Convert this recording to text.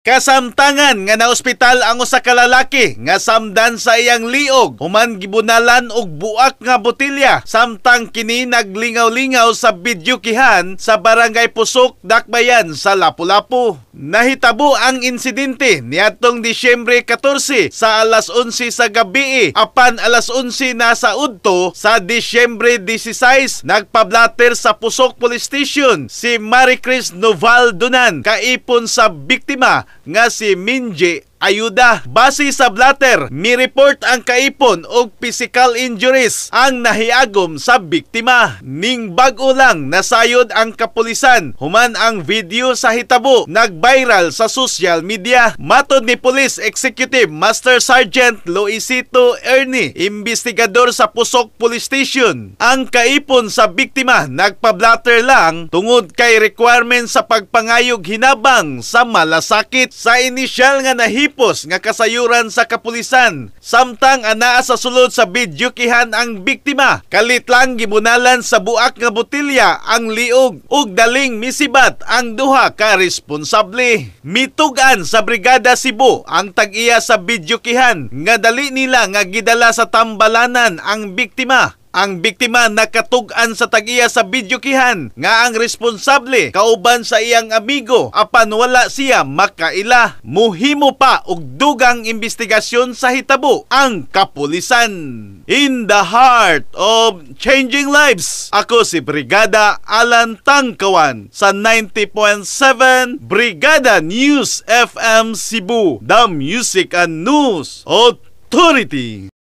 Kasamtangan nga naospital ang usa ka lalaki nga samdan sa iyang liog human gibunalan og buak nga botilya samtang kini naglingaw-lingaw sa videokihan sa barangay Pusok, Dakbayan sa Lapu-Lapu. Nahitabo ang insidente niadtong Disyembre 14 sa alas 11 sa gabi apan alas 11 na sa udto sa Disyembre 16 nagpablater sa Pusok Police Station si Maricris Noval Dunan kaipon sa biktima nga si Minji Ayuda. Base sa blatter, mi-report ang kaipon og physical injuries ang nahiagom sa biktima. Ning bag-o lang nasayod ang kapulisan human ang video sa hitabo nag-viral sa social media. Matod ni Police Executive Master Sergeant Loisito Ernie, investigador sa Pusok Police Station, ang kaipon sa biktima nagpa-blatter lang tungod kay requirement sa pagpangayog hinabang sa malasakit. Sa inisyal nga nga kasayuran sa kapulisan samtang anaa sa sulod sa videokihan ang biktima kalit lang gibunalan sa buak nga botilya ang liog ug daling misibat ang duha ka responsable. Mitugan sa Brigada Cebu ang tag-iya sa videokihan nga dali nila nga gidala sa tambalanan ang biktima. Ang biktima nakatug-an sa tag-iya sa videokihan nga ang responsable kauban sa iyang amigo apan wala siya makaila. Muhimo pa og dugang investigasyon sa hitabo ang kapulisan. In the heart of changing lives, ako si Brigada Alan Tangkawan sa 90.7 Brigada News FM Cebu, the Music and News Authority.